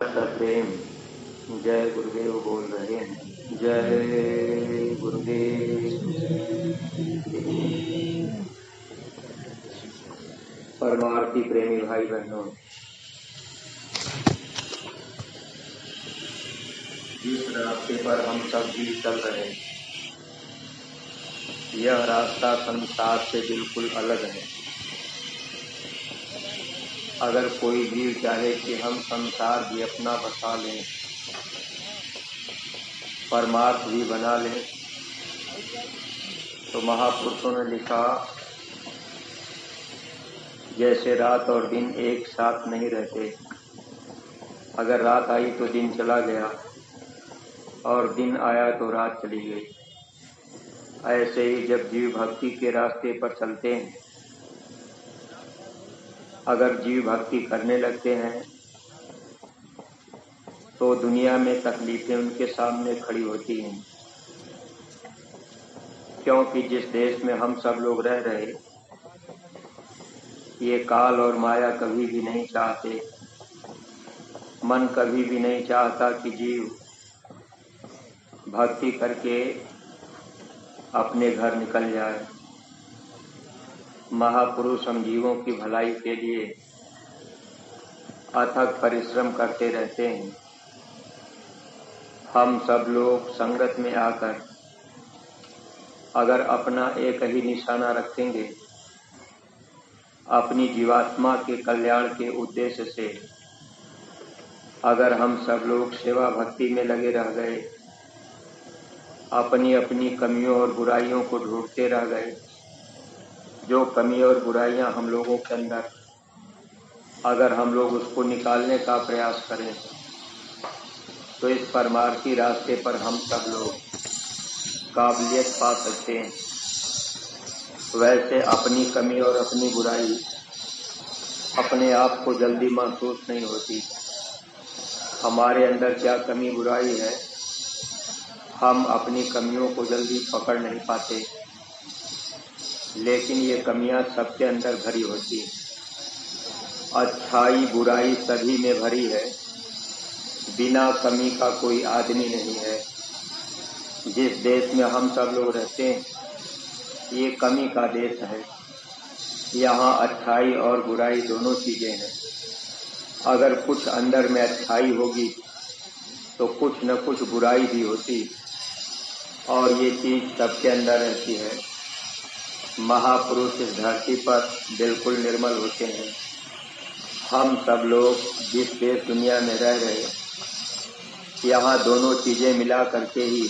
प्रेम। जय गुरुदेव बोल रहे हैं। जय गुरुदेव। परमार्थी प्रेमी भाई बहनों, जिस रास्ते पर हम सब भी चल रहे हैं, यह रास्ता संसार से बिल्कुल अलग है। अगर कोई जीव चाहे कि हम संसार भी अपना बसा लें, परमार्थ भी बना लें, तो महापुरुषों ने लिखा, जैसे रात और दिन एक साथ नहीं रहते। अगर रात आई तो दिन चला गया और दिन आया तो रात चली गई। ऐसे ही जब जीव भक्ति के रास्ते पर चलते हैं, अगर जीव भक्ति करने लगते हैं तो दुनिया में तकलीफें उनके सामने खड़ी होती हैं, क्योंकि जिस देश में हम सब लोग रह रहे, ये काल और माया कभी भी नहीं चाहते, मन कभी भी नहीं चाहता कि जीव भक्ति करके अपने घर निकल जाए। महापुरुष हम जीवों की भलाई के लिए अथक परिश्रम करते रहते हैं। हम सब लोग संगत में आकर अगर अपना एक ही निशाना रखेंगे, अपनी जीवात्मा के कल्याण के उद्देश्य से अगर हम सब लोग सेवा भक्ति में लगे रह गए, अपनी अपनी कमियों और बुराइयों को ढूंढते रह गए, जो कमी और बुराइयां हम लोगों के अंदर, अगर हम लोग उसको निकालने का प्रयास करें, तो इस परमार्थी रास्ते पर हम सब लोग काबिलियत पा सकते हैं। वैसे अपनी कमी और अपनी बुराई अपने आप को जल्दी महसूस नहीं होती। हमारे अंदर क्या कमी बुराई है, हम अपनी कमियों को जल्दी पकड़ नहीं पाते, लेकिन ये कमियां सबके अंदर भरी होती हैं। अच्छाई बुराई सभी में भरी है, बिना कमी का कोई आदमी नहीं है। जिस देश में हम सब लोग रहते हैं, ये कमी का देश है। यहाँ अच्छाई और बुराई दोनों चीजें हैं। अगर कुछ अंदर में अच्छाई होगी तो कुछ न कुछ बुराई भी होती, और ये चीज सबके अंदर रहती है। महापुरुष इस धरती पर बिल्कुल निर्मल होते हैं। हम सब लोग जिस देश दुनिया में रह रहे हैं, यहाँ दोनों चीजें मिला करके ही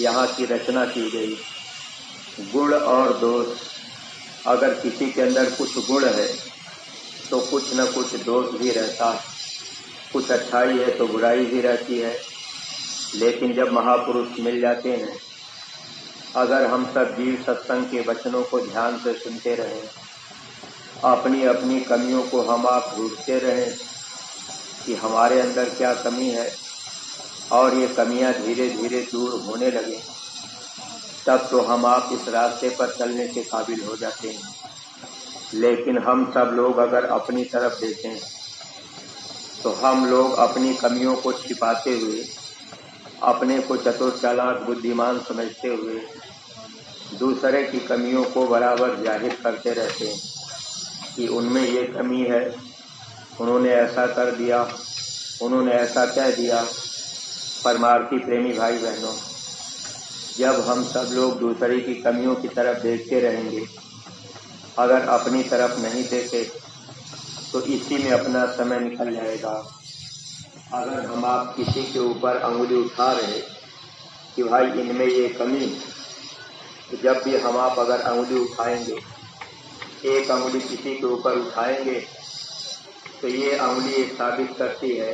यहाँ की रचना की गई। गुण और दोष, अगर किसी के अंदर कुछ गुण है तो कुछ न कुछ दोष भी रहता है। कुछ अच्छाई है तो बुराई भी रहती है। लेकिन जब महापुरुष मिल जाते हैं, अगर हम सब जीव सत्संग के वचनों को ध्यान से सुनते रहें, अपनी अपनी कमियों को हम आप ढूंढते रहें कि हमारे अंदर क्या कमी है, और ये कमियां धीरे धीरे दूर होने लगे, तब तो हम आप इस रास्ते पर चलने के काबिल हो जाते हैं। लेकिन हम सब लोग अगर अपनी तरफ देखें तो हम लोग अपनी कमियों को छिपाते हुए, अपने को चतुर चालाक बुद्धिमान समझते हुए दूसरे की कमियों को बराबर जाहिर करते रहते हैं कि उनमें ये कमी है, उन्होंने ऐसा कर दिया, उन्होंने ऐसा कह दिया। परमार्थी प्रेमी भाई बहनों, जब हम सब लोग दूसरे की कमियों की तरफ देखते रहेंगे, अगर अपनी तरफ नहीं देखे तो इसी में अपना समय निकल जाएगा। अगर हम आप किसी के ऊपर अंगुली उठा रहे कि भाई इनमें ये कमी, तो जब भी हम आप अगर अंगुली उठाएंगे, एक अंगुली किसी के ऊपर उठाएंगे, तो ये अंगुली ये साबित करती है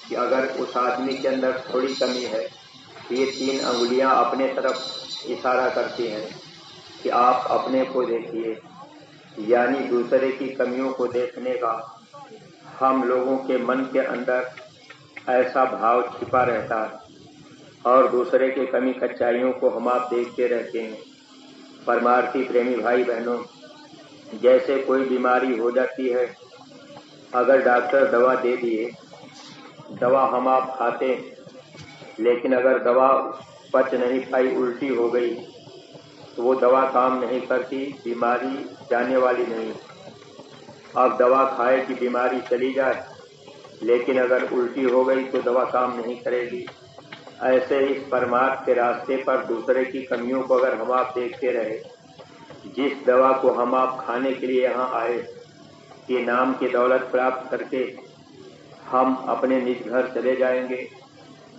कि अगर उस आदमी के अंदर थोड़ी कमी है, तो ये 3 अंगुलियां अपने तरफ इशारा करती हैं कि आप अपने को देखिए। यानी दूसरे की कमियों को देखने का हम लोगों के मन के अंदर ऐसा भाव छिपा रहता है, और दूसरे के कमी कच्चाइयों को हम आप देखते रहते हैं। परमार्थी प्रेमी भाई बहनों, जैसे कोई बीमारी हो जाती है, अगर डॉक्टर दवा दे दिए दवा हम आप खाते, लेकिन अगर दवा पच नहीं पाई, उल्टी हो गई, तो वो दवा काम नहीं करती, बीमारी जाने वाली नहीं। अब दवा खाए कि बीमारी चली जाए, लेकिन अगर उल्टी हो गई तो दवा काम नहीं करेगी। ऐसे ही इस परमार्थ के रास्ते पर दूसरे की कमियों को अगर हम आप देखते रहे, जिस दवा को हम आप खाने के लिए यहाँ आए, ये नाम की दौलत प्राप्त करके हम अपने निज घर चले जाएंगे,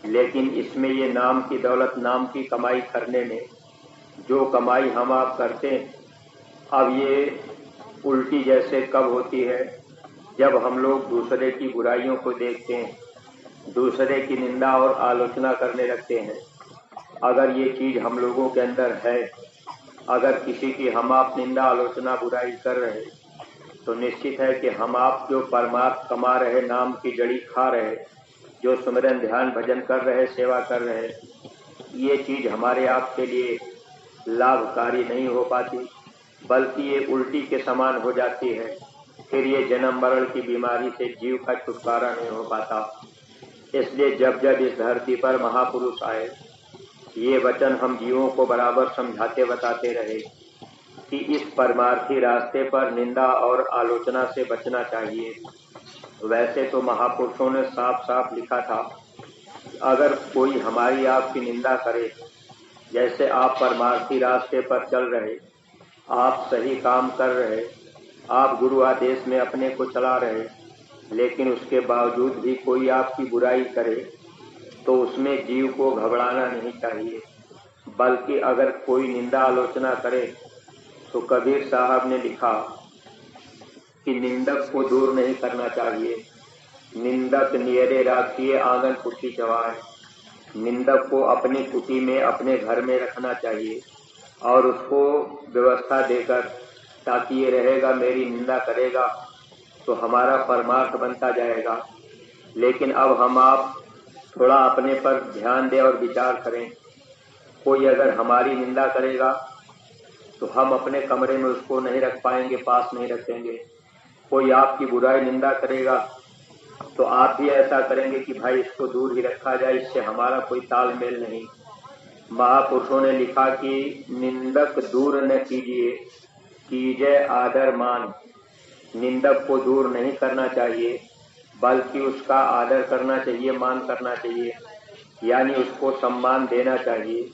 लेकिन इसमें ये नाम की दौलत, नाम की कमाई करने में जो कमाई हम आप करते हैं, अब ये उल्टी जैसे कब होती है, जब हम लोग दूसरे की बुराइयों को देखते हैं, दूसरे की निंदा और आलोचना करने लगते हैं। अगर ये चीज़ हम लोगों के अंदर है, अगर किसी की हम आप निंदा आलोचना बुराई कर रहे, तो निश्चित है कि हम आप जो परमार्थ कमा रहे, नाम की जड़ी खा रहे, जो सुमिरन ध्यान भजन कर रहे, सेवा कर रहे, ये चीज़ हमारे आपके लिए लाभकारी नहीं हो पाती, बल्कि ये उल्टी के समान हो जाती है। फिर ये जन्म मरण की बीमारी से जीव का छुटकारा नहीं हो पाता। इसलिए जब जब इस धरती पर महापुरुष आए, ये वचन हम जीवों को बराबर समझाते बताते रहे कि इस परमार्थी रास्ते पर निंदा और आलोचना से बचना चाहिए। वैसे तो महापुरुषों ने साफ साफ लिखा था, अगर कोई हमारी आपकी निंदा करे, जैसे आप परमार्थी रास्ते पर चल रहे, आप सही काम कर रहे, आप गुरु आदेश में अपने को चला रहे, लेकिन उसके बावजूद भी कोई आपकी बुराई करे, तो उसमें जीव को घबराना नहीं चाहिए, बल्कि अगर कोई निंदा आलोचना करे, तो कबीर साहब ने लिखा कि निंदक को दूर नहीं करना चाहिए। निंदक नियरे राखिए आंगन कुटी चवाए। निंदक को अपनी कुटी में, अपने घर में रखना चाहिए और उसको व्यवस्था देकर, ताकि ये रहेगा मेरी निंदा करेगा तो हमारा परमार्थ बनता जाएगा। लेकिन अब हम आप थोड़ा अपने पर ध्यान दें और विचार करें। कोई अगर हमारी निंदा करेगा तो हम अपने कमरे में उसको नहीं रख पाएंगे, पास नहीं रखेंगे। कोई आपकी बुराई निंदा करेगा तो आप भी ऐसा करेंगे कि भाई इसको दूर ही रखा जाए, इससे हमारा कोई तालमेल नहीं। महापुरुषों ने लिखा कि निंदक दूर न कीजिए, कीजिए आदर मान। निंदक को दूर नहीं करना चाहिए, बल्कि उसका आदर करना चाहिए, मान करना चाहिए, यानी उसको सम्मान देना चाहिए।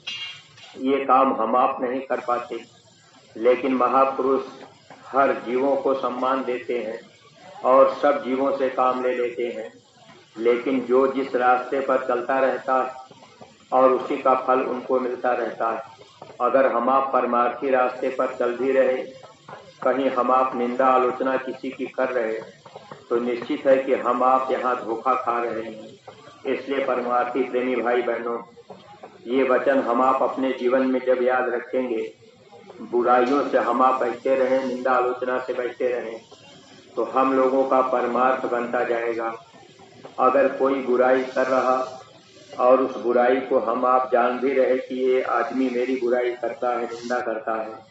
ये काम हम आप नहीं कर पाते, लेकिन महापुरुष हर जीवों को सम्मान देते हैं और सब जीवों से काम ले लेते हैं। लेकिन जो जिस रास्ते पर चलता रहता है और उसी का फल उनको मिलता रहता है। अगर हम आप परमार्थी रास्ते पर चल भी रहे, कहीं हम आप निंदा आलोचना किसी की कर रहे, तो निश्चित है कि हम आप यहाँ धोखा खा रहे हैं। इसलिए परमार्थी प्रेमी भाई बहनों, ये वचन हम आप अपने जीवन में जब याद रखेंगे, बुराइयों से हम आप बचते रहें, निंदा आलोचना से बचते रहें, तो हम लोगों का परमार्थ बनता जाएगा। अगर कोई बुराई कर रहा और उस बुराई को हम आप जान भी रहे कि ये आदमी मेरी बुराई करता है, निंदा करता है,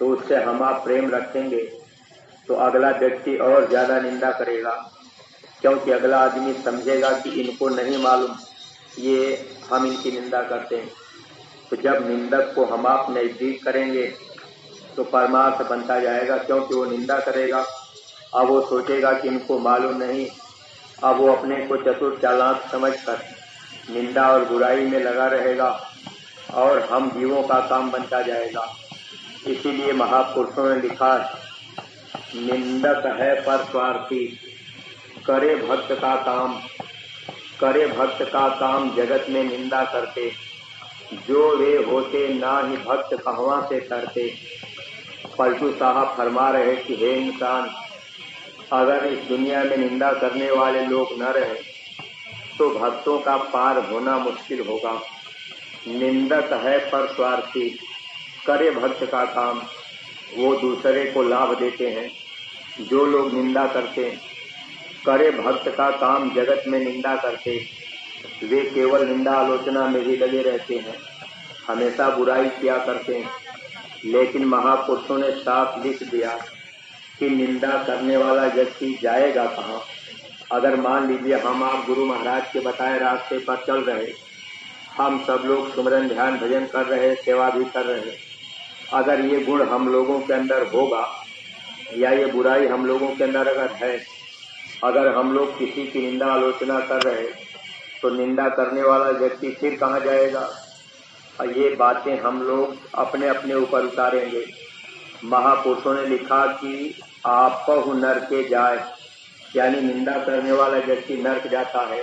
तो उससे हम आप प्रेम रखेंगे, तो अगला व्यक्ति और ज़्यादा निंदा करेगा, क्योंकि अगला आदमी समझेगा कि इनको नहीं मालूम ये हम इनकी निंदा करते हैं। तो जब निंदक को हम आप नज़दीक करेंगे तो परमार्थ बनता जाएगा, क्योंकि वो निंदा करेगा, अब वो सोचेगा कि इनको मालूम नहीं, अब वो अपने को चतुर चालाक समझकर निंदा और बुराई में लगा रहेगा और हम जीवों का काम बनता जाएगा। इसीलिए महापुरुषों ने लिखा है, निंदक है पर स्वार्थी, करे भक्त का काम, करे भक्त का काम जगत में निंदा करते, जो वे होते ना ही भक्त कहवा से करते। पलटू साहब फरमा रहे कि हे इंसान, अगर इस दुनिया में निंदा करने वाले लोग न रहे तो भक्तों का पार होना मुश्किल होगा। निंदक है पर स्वार्थी, करे भक्त का काम, वो दूसरे को लाभ देते हैं। जो लोग निंदा करते, करे भक्त का काम जगत में निंदा करते, वे केवल निंदा आलोचना में ही लगे रहते हैं, हमेशा बुराई किया करते हैं। लेकिन महापुरुषों ने साफ लिख दिया कि निंदा करने वाला व्यक्ति जाएगा कहाँ, अगर मान लीजिए हम आप गुरु महाराज के बताए रास्ते पर चल रहे, हम सब लोग सुमिरन ध्यान भजन कर रहे, सेवा भी कर रहे, अगर ये गुण हम लोगों के अंदर होगा या ये बुराई हम लोगों के अंदर अगर है, अगर हम लोग किसी की निंदा आलोचना कर रहे तो निंदा करने वाला व्यक्ति फिर कहाँ जाएगा? और ये बातें हम लोग अपने अपने ऊपर उतारेंगे। महापुरुषों ने लिखा कि आपहु नरके जाए, यानी निंदा करने वाला व्यक्ति नरक जाता है।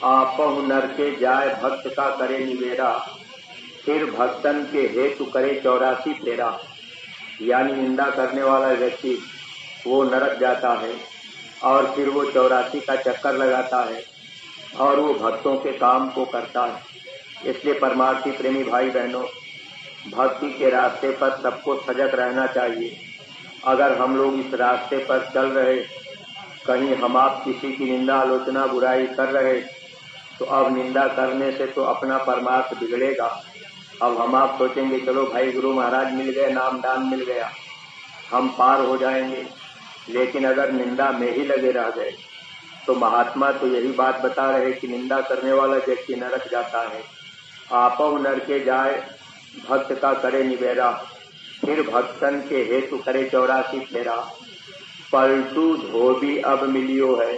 आपहु नरके जाए भक्त का करे निवेरा, फिर भक्तन के हेतु करे 84 फेरा, यानी निंदा करने वाला व्यक्ति वो नरक जाता है और फिर वो 84 का चक्कर लगाता है और वो भक्तों के काम को करता है। इसलिए परमार्थी प्रेमी भाई बहनों, भक्ति के रास्ते पर सबको सजग रहना चाहिए। अगर हम लोग इस रास्ते पर चल रहे, कहीं हम आप किसी की निंदा आलोचना बुराई कर रहे, तो अब निंदा करने से तो अपना परमार्थ बिगड़ेगा। अब हम आप सोचेंगे चलो भाई गुरु महाराज मिल गए, नाम दान मिल गया, हम पार हो जाएंगे। लेकिन अगर निंदा में ही लगे रह गए तो महात्मा तो यही बात बता रहे कि निंदा करने वाला व्यक्ति नरक जाता है। आपहु नरके जाए भक्त का करे निवेरा, फिर भक्तन के हेतु करे 84 फेरा। पलटू धोबी अब मिलियो है,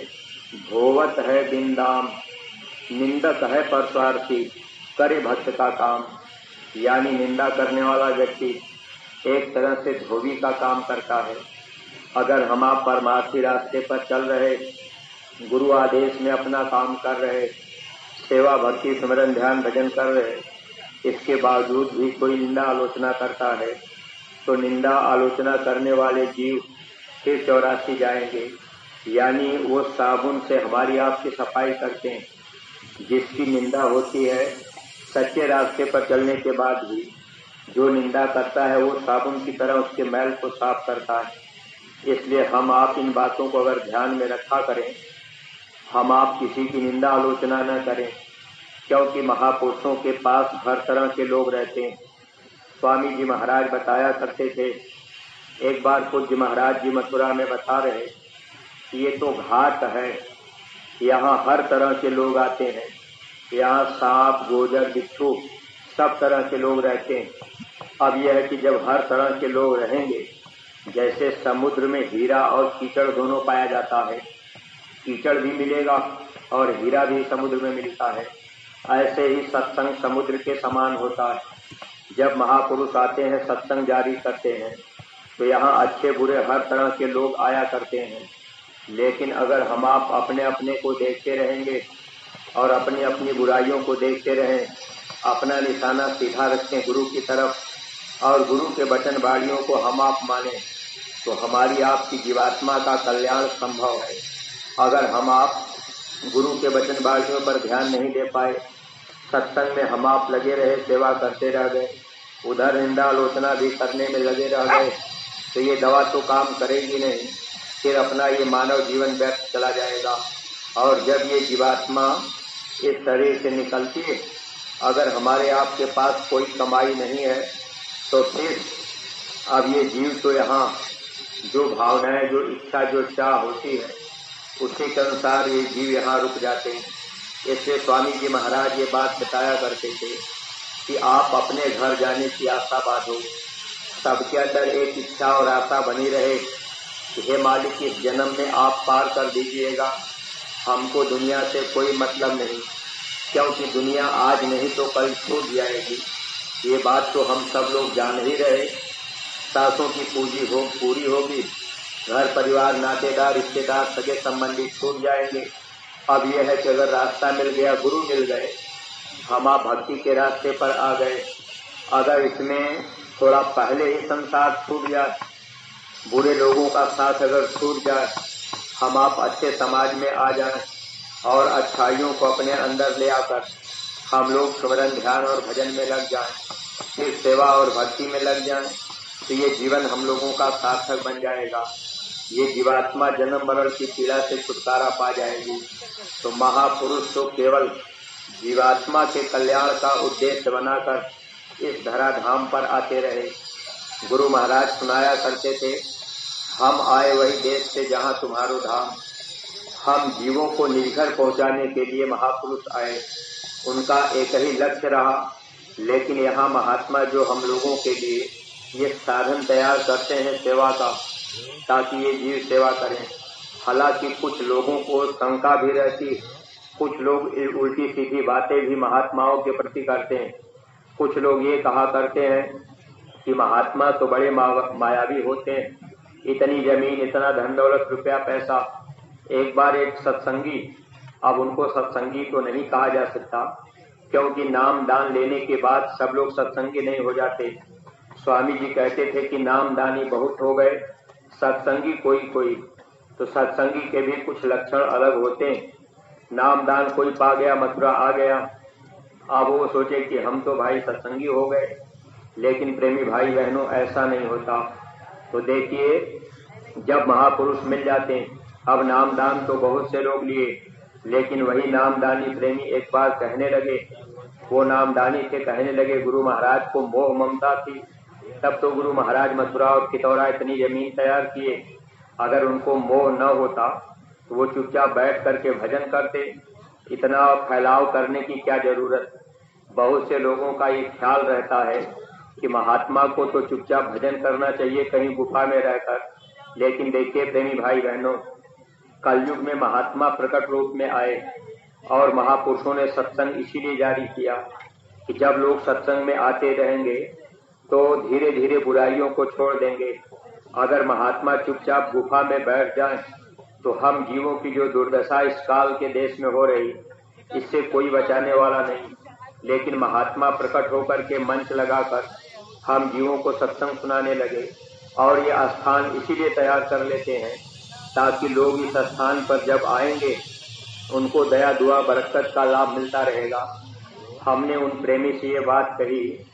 धोवत है बिंदाम, निंदक है परस्वार्थी, करे भक्त का काम। यानी निंदा करने वाला व्यक्ति एक तरह से धोबी का काम करता है। अगर हम आप परमार्थी रास्ते पर चल रहे, गुरु आदेश में अपना काम कर रहे, सेवा भक्ति सिमरन ध्यान भजन कर रहे, इसके बावजूद भी कोई निंदा आलोचना करता है तो निंदा आलोचना करने वाले जीव फिर 84 जाएंगे। यानी वो साबुन से हमारी आपकी सफाई करते हैं। जिसकी निंदा होती है सच्चे रास्ते पर चलने के बाद भी जो निंदा करता है वो साबुन की तरह उसके मैल को साफ करता है। इसलिए हम आप इन बातों को अगर ध्यान में रखा करें, हम आप किसी की निंदा आलोचना न करें, क्योंकि महापुरुषों के पास हर तरह के लोग रहते हैं। स्वामी जी महाराज बताया करते थे, एक बार पूज्य महाराज जी मथुरा में बता रहे कि ये तो घाट है, यहाँ हर तरह के लोग आते हैं, यहाँ सांप गोजर बिच्छू सब तरह के लोग रहते हैं। अब यह है कि जब हर तरह के लोग रहेंगे, जैसे समुद्र में हीरा और कीचड़ दोनों पाया जाता है, कीचड़ भी मिलेगा और हीरा भी समुद्र में मिलता है, ऐसे ही सत्संग समुद्र के समान होता है। जब महापुरुष आते हैं, सत्संग जारी करते हैं, तो यहाँ अच्छे बुरे हर तरह के लोग आया करते हैं। लेकिन अगर हम आप अपने अपने को देखते रहेंगे और अपनी अपनी बुराइयों को देखते रहें, अपना निशाना सीधा रखें गुरु की तरफ और गुरु के वचन वाणियों को हम आप माने, तो हमारी आपकी जीवात्मा का कल्याण संभव है। अगर हम आप गुरु के वचन वाणियों पर ध्यान नहीं दे पाए, सत्संग में हम आप लगे रहे, सेवा करते रह गए, उधर निंदा आलोचना भी करने में लगे रह गए, तो ये दवा तो काम करेगी नहीं, फिर अपना ये मानव जीवन व्यर्थ चला जाएगा। और जब ये जीवात्मा इस शरीर से निकलती है, अगर हमारे आपके पास कोई कमाई नहीं है, तो फिर अब ये जीव तो यहाँ जो भावनाएं, जो इच्छा, जो चाह होती है, उसी के अनुसार ये जीव यहाँ रुक जाते हैं। इसलिए स्वामी जी महाराज ये बात बताया करते थे कि आप अपने घर जाने की आशा बांधो, सबके अंदर एक इच्छा और आशा बनी रहे कि हे मालिक, इस जन्म में आप पार कर दीजिएगा, हमको दुनिया से कोई मतलब नहीं, क्योंकि दुनिया आज नहीं तो कल छूट जाएगी। ये बात तो हम सब लोग जान ही रहे। सासों की पूरी होगी, घर परिवार नातेदार रिश्तेदार सगे संबंधी छूट जाएंगे। अब यह है कि अगर रास्ता मिल गया, गुरु मिल गए, हम आप भक्ति के रास्ते पर आ गए, अगर इसमें थोड़ा पहले ही संसार छूट जाए, बुरे लोगों का साथ अगर छूट जाए, हम आप अच्छे समाज में आ जाएं और अच्छाइयों को अपने अंदर ले आकर हम लोग स्मरण ध्यान और भजन में लग जाएं, फिर सेवा और भक्ति में लग जाएं, तो ये जीवन हम लोगों का सार्थक बन जाएगा। ये जीवात्मा जन्म मरण की पीड़ा से छुटकारा पा जाएगी। तो महापुरुष तो केवल जीवात्मा के कल्याण का उद्देश्य बनाकर इस धराधाम पर आते रहे। गुरु महाराज सुनाया करते थे, हम आए वही देश से जहाँ तुम्हारो धाम, हम जीवों को निर्घर पहुंचाने के लिए महापुरुष आए। उनका एक ही लक्ष्य रहा, लेकिन यहाँ महात्मा जो हम लोगों के लिए ये साधन तैयार करते हैं सेवा का, ताकि ये जीव सेवा करें। हालांकि कुछ लोगों को शंका भी रहती, कुछ लोग उल्टी सीधी बातें भी महात्माओं के प्रति करते हैं। कुछ लोग ये कहा करते हैं कि महात्मा तो बड़े मायावी होते हैं, इतनी जमीन, इतना धन दौलत, रुपया पैसा। एक बार एक सत्संगी, अब उनको सत्संगी तो नहीं कहा जा सकता, क्योंकि नाम दान लेने के बाद सब लोग सत्संगी नहीं हो जाते। स्वामी जी कहते थे कि नाम दानी बहुत हो गए, सत्संगी कोई कोई। तो सत्संगी के भी कुछ लक्षण अलग होते हैं। नाम दान कोई पा गया, मथुरा आ गया, अब वो सोचे कि हम तो भाई सत्संगी हो गए। लेकिन प्रेमी भाई बहनों, ऐसा नहीं होता। तो देखिए, जब महापुरुष मिल जाते हैं, अब नाम दान तो बहुत से लोग लिए, लेकिन वही नामदानी प्रेमी एक बार कहने लगे, वो नामदानी थे, कहने लगे गुरु महाराज को मोह ममता थी। तब तो गुरु महाराज मथुरा और कितौरा इतनी जमीन तैयार किए। अगर उनको मोह न होता तो वो चुपचाप बैठ करके भजन करते। इतना फैलाव करने की क्या जरूरत। बहुत से लोगों का ये ख्याल रहता है कि महात्मा को तो चुपचाप भजन करना चाहिए कहीं गुफा में रहकर। लेकिन देखिए प्रेमी भाई बहनों, कलयुग में महात्मा प्रकट रूप में आए और महापुरुषों ने सत्संग इसीलिए जारी किया कि जब लोग सत्संग में आते रहेंगे तो धीरे धीरे बुराइयों को छोड़ देंगे। अगर महात्मा चुपचाप गुफा में बैठ जाएं तो हम जीवों की जो दुर्दशा इस काल के देश में हो रही, इससे कोई बचाने वाला नहीं। लेकिन महात्मा प्रकट होकर के मंच लगाकर हम जीवों को सत्संग सुनाने लगे, और ये स्थान इसीलिए तैयार कर लेते हैं ताकि लोग इस स्थान पर जब आएंगे उनको दया दुआ बरकत का लाभ मिलता रहेगा। हमने उन प्रेमी से ये बात कही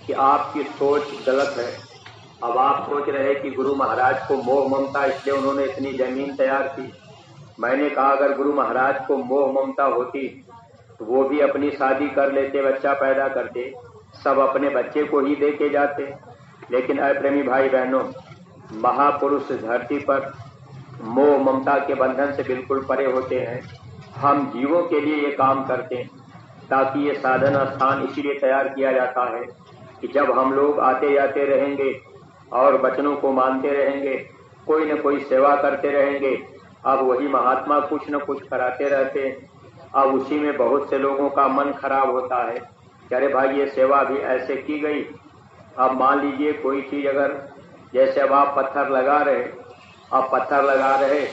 कि आपकी सोच गलत है। अब आप सोच रहे कि गुरु महाराज को मोह ममता, इसलिए उन्होंने इतनी जमीन तैयार की। मैंने कहा अगर गुरु महाराज को मोह ममता होती तो वो भी अपनी शादी कर लेते, बच्चा पैदा करते, सब अपने बच्चे को ही दे के जाते। लेकिन प्रेमी भाई बहनों, महापुरुष धरती पर मोह ममता के बंधन से बिल्कुल परे होते हैं। हम जीवों के लिए ये काम करते हैं, ताकि ये साधन स्थान इसीलिए तैयार किया जाता है कि जब हम लोग आते जाते रहेंगे और वचनों को मानते रहेंगे, कोई न कोई सेवा करते रहेंगे। अब वही महात्मा कुछ न कुछ कराते रहते हैं। अब उसी में बहुत से लोगों का मन खराब होता है कि अरे भाई ये सेवा भी ऐसे की गई। अब मान लीजिए कोई चीज, अगर जैसे अब आप पत्थर लगा रहे,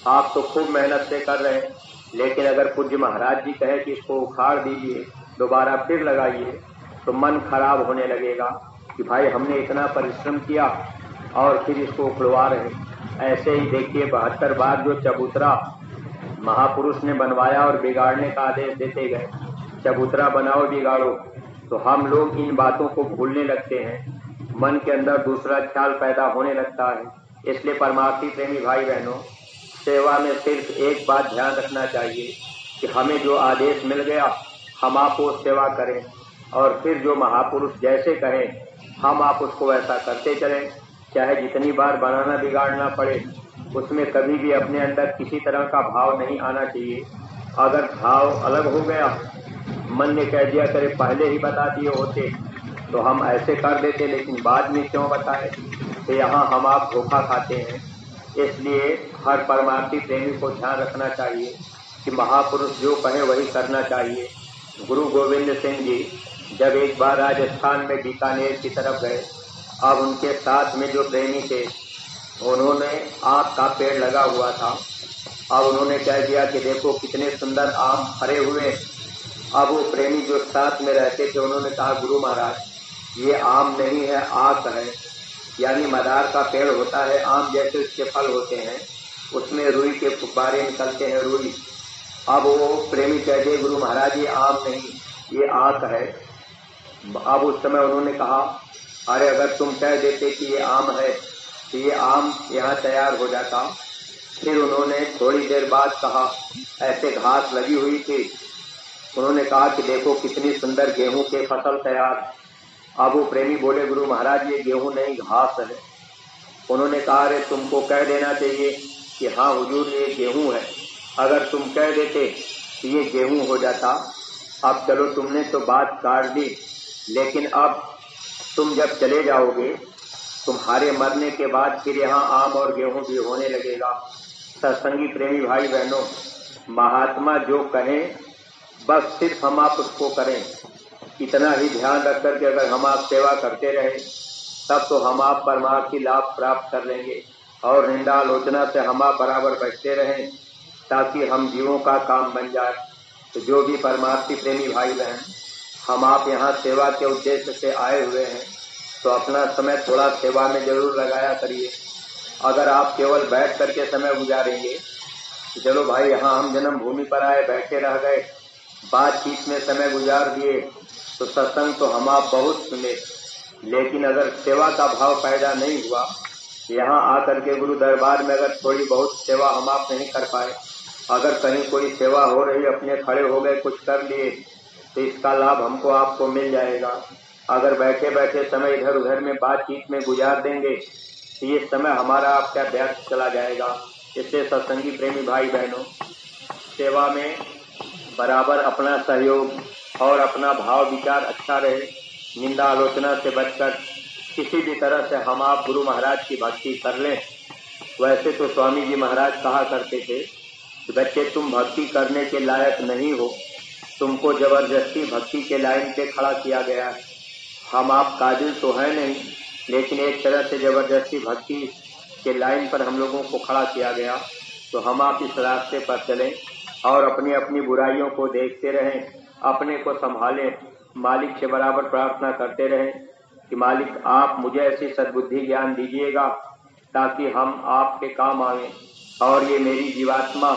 आप तो खूब मेहनत से कर रहे हैं, लेकिन अगर पूज्य महाराज जी कहे कि इसको उखाड़ दीजिए, दोबारा फिर लगाइए, तो मन खराब होने लगेगा कि भाई हमने इतना परिश्रम किया और फिर इसको उखड़वा रहे। ऐसे ही देखिए 72 बार जो चबूतरा महापुरुष ने बनवाया और बिगाड़ने का आदेश देते गए, चबूतरा बनाओ बिगाड़ो, तो हम लोग इन बातों को भूलने लगते हैं, मन के अंदर दूसरा ख्याल पैदा होने लगता है। इसलिए परमार्थी प्रेमी भाई बहनों, सेवा में सिर्फ एक बात ध्यान रखना चाहिए कि हमें जो आदेश मिल गया हम आप वो सेवा करें, और फिर जो महापुरुष जैसे कहें हम आप उसको ऐसा करते चलें। चाहे जितनी बार बनाना बिगाड़ना पड़े, उसमें कभी भी अपने अंदर किसी तरह का भाव नहीं आना चाहिए। अगर भाव अलग हो गया, मन ने कह दिया करे पहले ही बता दिए होते तो हम ऐसे कर देते, लेकिन बाद में क्यों बताए, तो यहाँ हम आप धोखा खाते हैं। इसलिए हर परमार्थी प्रेमी को ध्यान रखना चाहिए कि महापुरुष जो कहे वही करना चाहिए। गुरु गोविंद सिंह जी जब एक बार राजस्थान में बीकानेर की तरफ गए, अब उनके साथ में जो प्रेमी थे उन्होंने आम का पेड़ लगा हुआ था। अब उन्होंने कह दिया कि देखो कितने सुंदर आम फरे हुए। अब वो प्रेमी जो साथ में रहते थे उन्होंने कहा गुरु महाराज ये आम नहीं है, आक है, यानी मदार का पेड़ होता है, आम जैसे उसके फल होते हैं, उसमें रुई के फुब्बारे निकलते हैं, रुई। अब वो प्रेमी कह दिए गुरु महाराज ये आम नहीं, ये आक है। अब उस समय उन्होंने कहा अरे अगर तुम कह देते कि ये आम है तो ये आम यहाँ तैयार हो जाता। फिर उन्होंने थोड़ी देर बाद कहा, ऐसे घास लगी हुई थी, उन्होंने कहा कि देखो कितनी सुंदर गेहूं के फसल तैयार। अब वो प्रेमी बोले गुरु महाराज ये गेहूं नहीं घास है। उन्होंने कहा अरे तुमको कह देना चाहिए कि हाँ हुजूर ये गेहूं है। अगर तुम कह देते कि ये गेहूं हो जाता, अब चलो तुमने तो बात काट दी, लेकिन अब तुम जब चले जाओगे, तुम्हारे मरने के बाद फिर यहाँ आम और गेहूं भी होने लगेगा। सत्संगी प्रेमी भाई बहनों, महात्मा जो कहें बस सिर्फ हम आप उसको करें। इतना ही ध्यान रख कर के अगर हम आप सेवा करते रहे, तब तो हम आप परमार्थी लाभ प्राप्त कर लेंगे। और निंदा आलोचना से हम आप बराबर बचते रहें, ताकि हम जीवों का काम बन जाए। तो जो भी परमार्थी प्रेमी भाई बहन हम आप यहाँ सेवा के उद्देश्य से आए हुए हैं, तो अपना समय थोड़ा सेवा में जरूर लगाया करिए। अगर आप केवल बैठ करके समय गुजारेंगे, चलो भाई यहाँ हम जन्मभूमि पर आए, बैठे रह गए, बातचीत में समय गुजार दिए, तो सत्संग तो हम आप बहुत सुने, लेकिन अगर सेवा का भाव पैदा नहीं हुआ, यहाँ आकर के गुरु दरबार में अगर थोड़ी बहुत सेवा हम आप नहीं कर पाए, अगर कहीं कोई सेवा हो रही, अपने खड़े हो गए, कुछ कर लिए, तो इसका लाभ हमको आपको मिल जाएगा। अगर बैठे बैठे समय इधर उधर में बातचीत में गुजार देंगे, तो ये समय हमारा आपका व्यर्थ चला जाएगा। इससे सत्संगी प्रेमी भाई बहनों, सेवा में बराबर अपना सहयोग और अपना भाव विचार अच्छा रहे। निंदा आलोचना से बचकर किसी भी तरह से हम आप गुरु महाराज की भक्ति कर लें। वैसे तो स्वामी जी महाराज कहा करते थे कि बच्चे तुम भक्ति करने के लायक नहीं हो, तुमको जबरदस्ती भक्ति के लाइन पे खड़ा किया गया है। हम आप काबिल तो है नहीं, लेकिन एक तरह से जबरदस्ती भक्ति के लाइन पर हम लोगों को खड़ा किया गया। तो हम आप इस रास्ते पर चलें और अपनी अपनी बुराइयों को देखते रहें, अपने को संभालें, मालिक से बराबर प्रार्थना करते रहें कि मालिक आप मुझे ऐसी सद्बुद्धि ज्ञान दीजिएगा ताकि हम आपके काम आएं और ये मेरी जीवात्मा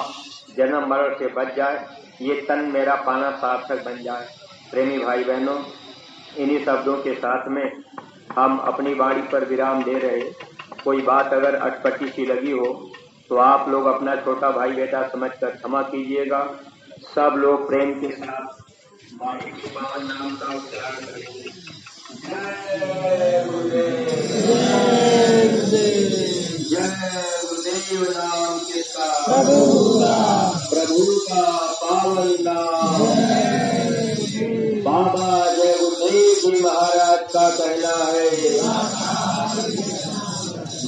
जन्म मरण से बच जाए, ये तन मेरा पाना सार्थक बन जाए। प्रेमी भाई बहनों, इन्हीं शब्दों के साथ में हम अपनी वाणी पर विराम दे रहे। कोई बात अगर अटपटी सी लगी हो तो आप लोग अपना छोटा भाई बेटा समझकर क्षमा कीजिएगा। सब लोग प्रेम के साथ वाणी के पावन नाम का उच्चारण करेंगे। जय गुरुदेव, जय गुरुदेव नाम के साथ प्रभु का पावन नाम। बाबा जय गुरुदेव जी महाराज का कहना है,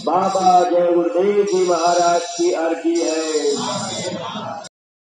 बाबा जय गुरुदेव जी महाराज की अर्जी है।